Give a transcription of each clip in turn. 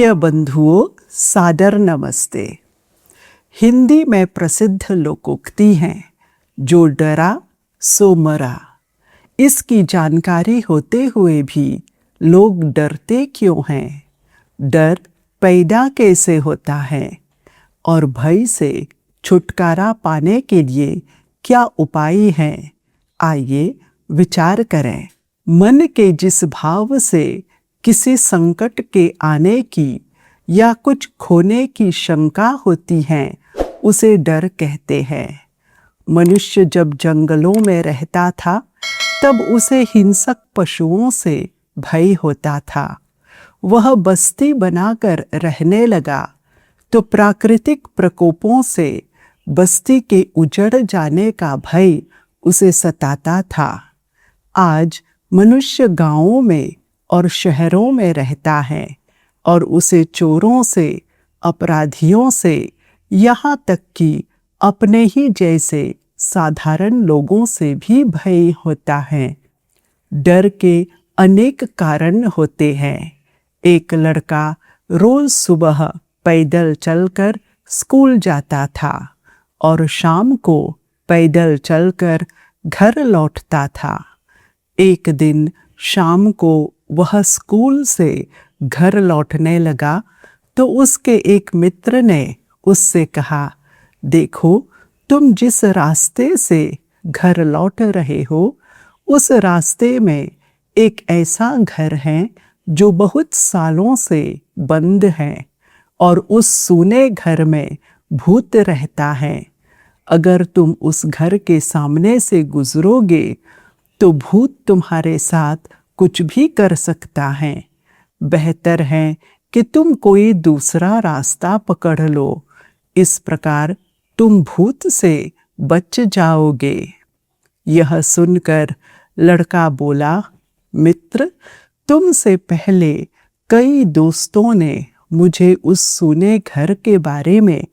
प्रिय बंधुओं, सादर नमस्ते। हिंदी में प्रसिद्ध लोकोक्ति है, जो डरा सो मरा। इसकी जानकारी होते हुए भी लोग डरते क्यों हैं? डर पैदा कैसे होता है और भय से छुटकारा पाने के लिए क्या उपाय हैं? आइए विचार करें। मन के जिस भाव से किसी संकट के आने की या कुछ खोने की शंका होती है, उसे डर कहते हैं। मनुष्य जब जंगलों में रहता था, तब उसे हिंसक पशुओं से भय होता था। वह बस्ती बनाकर रहने लगा तो प्राकृतिक प्रकोपों से बस्ती के उजड़ जाने का भय उसे सताता था। आज मनुष्य गांवों में और शहरों में रहता है और उसे चोरों से, अपराधियों से, यहाँ तक कि अपने ही जैसे साधारण लोगों से भी भय होता है। डर के अनेक कारण होते हैं। एक लड़का रोज सुबह पैदल चलकर स्कूल जाता था और शाम को पैदल चलकर घर लौटता था। एक दिन शाम को वह स्कूल से घर लौटने लगा तो उसके एक मित्र ने उससे कहा, देखो, तुम जिस रास्ते से घर लौट रहे हो, उस रास्ते में एक ऐसा घर है जो बहुत सालों से बंद है और उस सूने घर में भूत रहता है। अगर तुम उस घर के सामने से गुजरोगे तो भूत तुम्हारे साथ कुछ भी कर सकता है। बेहतर है कि तुम कोई दूसरा रास्ता पकड़ लो। इस प्रकार तुम भूत से बच जाओगे। यह सुनकर लड़का बोला, मित्र, तुमसे पहले कई दोस्तों ने मुझे उस सूने घर के बारे में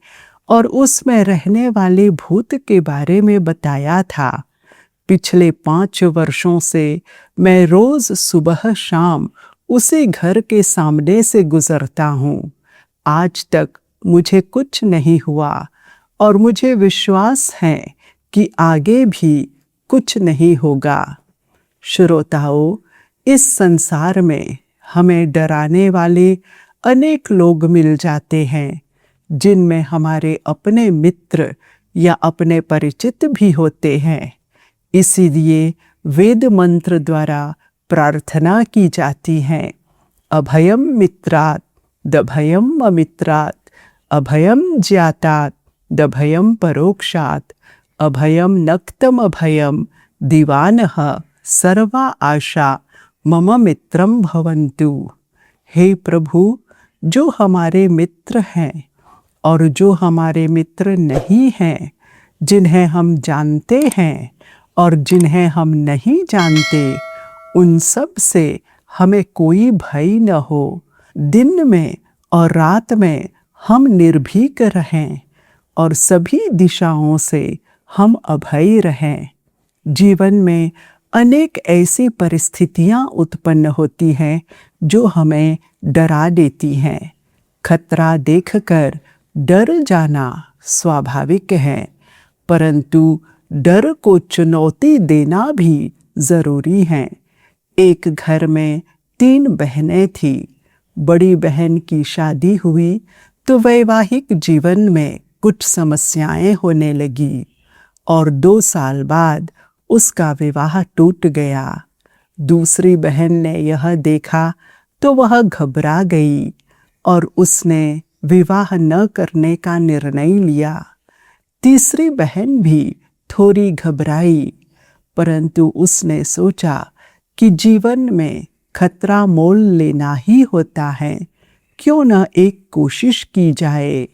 और उसमें रहने वाले भूत के बारे में बताया था। पिछले 5 वर्षों से मैं रोज सुबह शाम उसी घर के सामने से गुजरता हूँ। आज तक मुझे कुछ नहीं हुआ और मुझे विश्वास है कि आगे भी कुछ नहीं होगा। श्रोताओं, इस संसार में हमें डराने वाले अनेक लोग मिल जाते हैं, जिनमें हमारे अपने मित्र या अपने परिचित भी होते हैं। इसीलिए वेद मंत्र द्वारा प्रार्थना की जाती है, अभयम मित्रात् दभयम अमित्रात्, अभयम ज्ञातात् दभयम परोक्षात्, अभयम नक्तम अभयम दीवानः सर्वा आशा मम मित्रम भवन्तु। हे प्रभु, जो हमारे मित्र हैं और जो हमारे मित्र नहीं हैं, जिन्हें हम जानते हैं और जिन्हें हम नहीं जानते, उन सब से हमें कोई भय न हो। दिन में और रात में हम निर्भीक रहें और सभी दिशाओं से हम अभय रहें। जीवन में अनेक ऐसी परिस्थितियां उत्पन्न होती हैं जो हमें डरा देती हैं। खतरा देखकर डर जाना स्वाभाविक है, परंतु डर को चुनौती देना भी जरूरी है। एक घर में 3 बहनें थीं। बड़ी बहन की शादी हुई तो वैवाहिक जीवन में कुछ समस्याएं होने लगी और 2 साल बाद उसका विवाह टूट गया। दूसरी बहन ने यह देखा तो वह घबरा गई और उसने विवाह न करने का निर्णय लिया। तीसरी बहन भी थोड़ी घबराई, परंतु उसने सोचा कि जीवन में खतरा मोल लेना ही होता है, क्यों न एक कोशिश की जाए,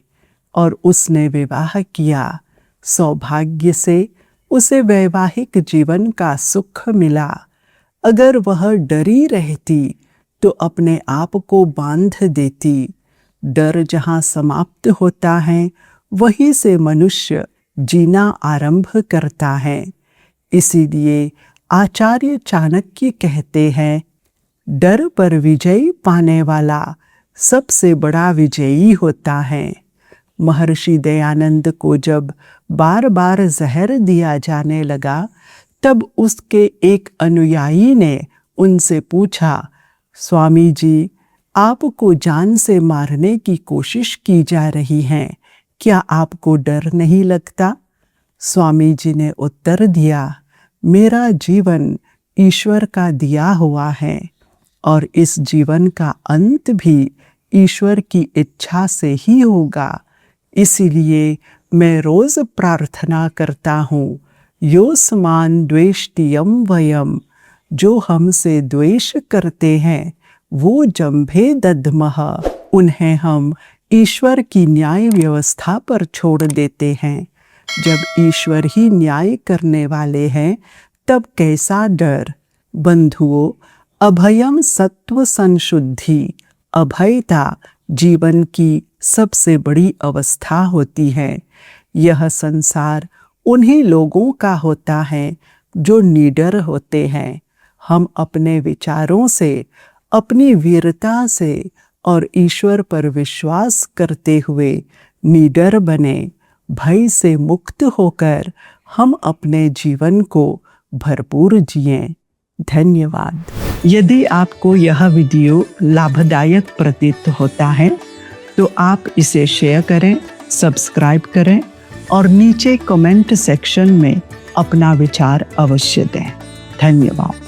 और उसने विवाह किया। सौभाग्य से उसे वैवाहिक जीवन का सुख मिला। अगर वह डरी रहती तो अपने आप को बांध देती। डर जहाँ समाप्त होता है, वहीं से मनुष्य जीना आरंभ करता है। इसीलिए आचार्य चाणक्य कहते हैं, डर पर विजय पाने वाला सबसे बड़ा विजयी होता है। महर्षि दयानंद को जब बार बार जहर दिया जाने लगा, तब उसके एक अनुयायी ने उनसे पूछा, स्वामी जी, आपको जान से मारने की कोशिश की जा रही है, क्या आपको डर नहीं लगता? स्वामी जी ने उत्तर दिया, मेरा जीवन ईश्वर का दिया हुआ है और इस जीवन का अंत भी ईश्वर की इच्छा से ही होगा। इसीलिए मैं रोज प्रार्थना करता हूँ, योस्मान द्वेष्टियम वयम, जो हमसे द्वेष करते हैं वो जंभे दद्मः, उन्हें हम ईश्वर की न्याय व्यवस्था पर छोड़ देते हैं। जब ईश्वर ही न्याय करने वाले हैं तब कैसा डर। बंधुओं, अभयम सत्व संशुद्धि, अभयता जीवन की सबसे बड़ी अवस्था होती है। यह संसार उन्हीं लोगों का होता है जो निडर होते हैं। हम अपने विचारों से, अपनी वीरता से और ईश्वर पर विश्वास करते हुए निडर बने। भय से मुक्त होकर हम अपने जीवन को भरपूर जिएं। धन्यवाद। यदि आपको यह वीडियो लाभदायक प्रतीत होता है तो आप इसे शेयर करें, सब्सक्राइब करें और नीचे कमेंट सेक्शन में अपना विचार अवश्य दें। धन्यवाद।